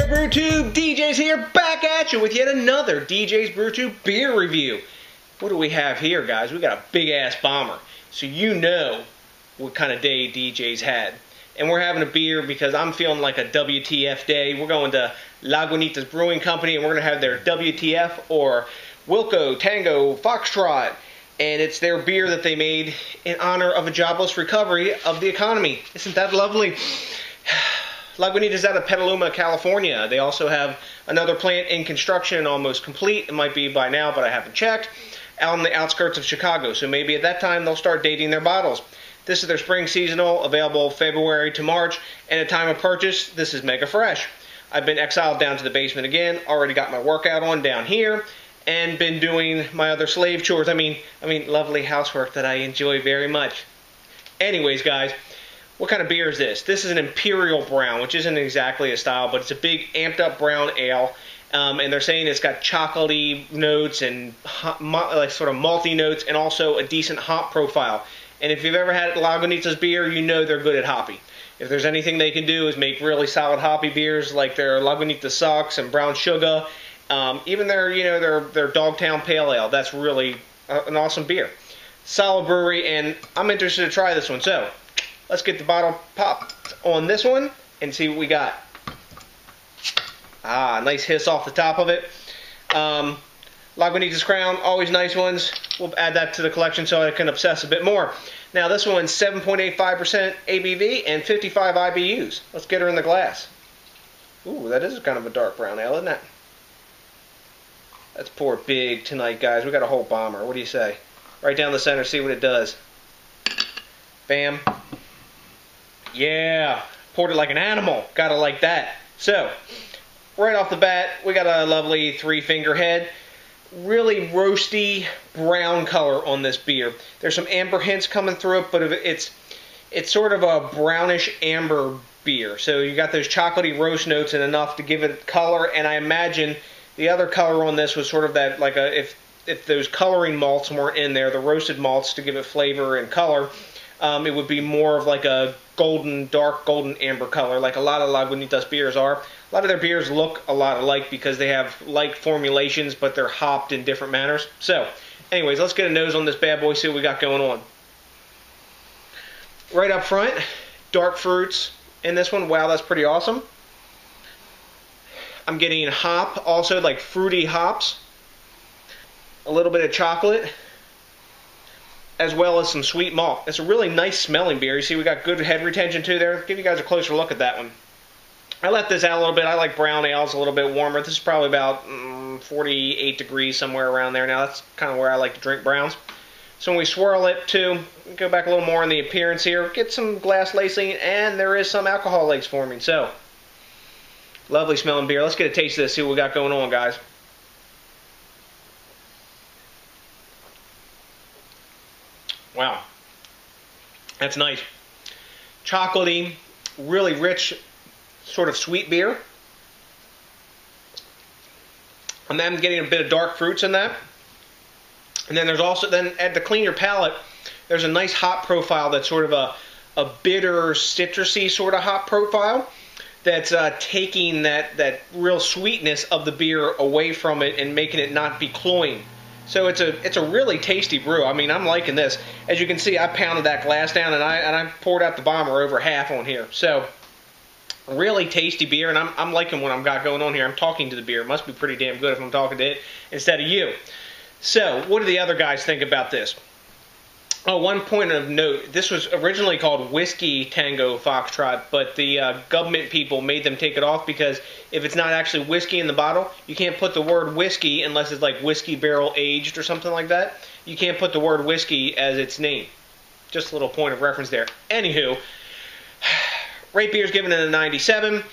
there, BrewTube? DJs here, back at you with yet another DJs BrewTube beer review. What do we have here, guys? We got a big-ass bomber. So you know what kind of day DJs had. And we're having a beer because I'm feeling like a W.T.F. day. We're going to Lagunitas Brewing Co. and we're going to have their W.T.F. or Wilco Tango Foxtrot. And it's their beer that they made in honor of a jobless recovery of the economy. Isn't that lovely? Lagunitas out of Petaluma, California. They also have another plant in construction, almost complete. It might be by now, but I haven't checked. Out on the outskirts of Chicago. So maybe at that time they'll start dating their bottles. This is their spring seasonal, available February to March. And at time of purchase, this is mega fresh. I've been exiled down to the basement again. Already got my workout on down here. And been doing my other slave chores. I mean, lovely housework that I enjoy very much. Anyways, guys, what kind of beer is this? This is an Imperial Brown, which isn't exactly a style, but it's a big amped up brown ale. And they're saying it's got chocolatey notes and like sort of malty notes, and also a decent hop profile. And if you've ever had Lagunitas beer, you know they're good at hoppy. If there's anything they can do is make really solid hoppy beers like their Lagunitas Socks and Brown Sugar. Even their Dogtown Pale Ale. That's really an awesome beer. Solid brewery, and I'm interested to try this one. So let's get the bottle popped on this one and see what we got. Ah, nice hiss off the top of it. Lagunitas Crown, always nice ones. We'll add that to the collection so I can obsess a bit more. Now this one's 7.85% ABV and 55 IBUs. Let's get her in the glass. Ooh, that is kind of a dark brown ale, isn't it? Let's pour big tonight, guys. We got a whole bomber. What do you say? Right down the center, see what it does. Bam. Yeah. Poured it like an animal. Gotta like that. So, right off the bat, we got a lovely 3-finger head. Really roasty brown color on this beer. There's some amber hints coming through it, but it's sort of a brownish amber beer. So you got those chocolatey roast notes and enough to give it color, and I imagine the other color on this was sort of that, like if those coloring malts weren't in there, the roasted malts to give it flavor and color, it would be more of like a golden, dark golden amber color, like a lot of Lagunitas beers are. A lot of their beers look a lot alike because they have like formulations, but they're hopped in different manners. So, anyways, let's get a nose on this bad boy, see what we got going on. Right up front, dark fruits in this one. Wow, that's pretty awesome. I'm getting hop, also like fruity hops, a little bit of chocolate, as well as some sweet malt. It's a really nice smelling beer. You see we got good head retention too there. Give you guys a closer look at that one. I left this out a little bit. I like brown ales a little bit warmer. This is probably about 48 degrees, somewhere around there. Now that's kind of where I like to drink browns. So when we swirl it too, go back a little more in the appearance here, get some glass lacing, and there is some alcohol legs forming. So, lovely smelling beer. Let's get a taste of this, see what we got going on, guys. Wow. That's nice. Chocolatey, really rich, sort of sweet beer. And then I'm getting a bit of dark fruits in that. And then there's also, to clean your palate, there's a nice hop profile that's sort of a bitter, citrusy sort of hop profile that's taking that real sweetness of the beer away from it and making it not be cloying. So it's a really tasty brew. I mean, I'm liking this. As you can see, I pounded that glass down and I poured out the bomber over half on here. So really tasty beer, and I'm liking what I've got going on here. I'm talking to the beer. It must be pretty damn good if I'm talking to it instead of you. So what do the other guys think about this? Oh, one point of note, this was originally called Whiskey Tango Foxtrot, but the government people made them take it off because if it's not actually whiskey in the bottle, you can't put the word whiskey unless it's like whiskey barrel aged or something like that. You can't put the word whiskey as its name. Just a little point of reference there. Anywho, Rate Beer's giving it a 97.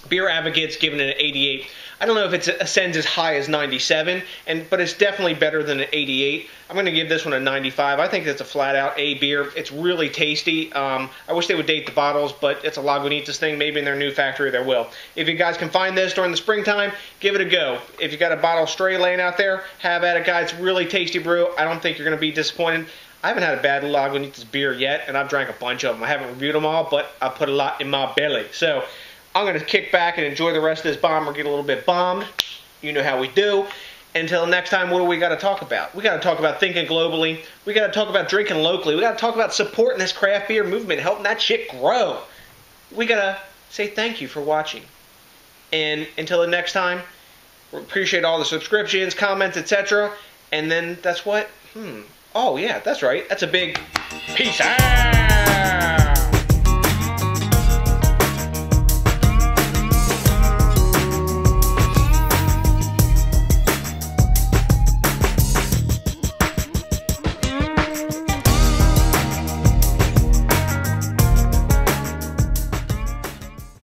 Beer Advocate's giving it an 88. I don't know if it ascends as high as 97, but it's definitely better than an 88. I'm going to give this one a 95. I think it's a flat-out A beer. It's really tasty. I wish they would date the bottles, but it's a Lagunitas thing. Maybe in their new factory they will. If you guys can find this during the springtime, give it a go. If you got a bottle stray laying out there, have at it, guys. It's really tasty brew. I don't think you're going to be disappointed. I haven't had a bad Lagunitas beer yet, and I've drank a bunch of them. I haven't reviewed them all, but I put a lot in my belly. So, I'm going to kick back and enjoy the rest of this bomber, get a little bit bombed. You know how we do. Until next time, what do we got to talk about? We got to talk about thinking globally. We got to talk about drinking locally. We got to talk about supporting this craft beer movement, helping that shit grow. We got to say thank you for watching. And until the next time, we appreciate all the subscriptions, comments, etc. And then that's what? Oh, yeah, that's right. That's a big peace out.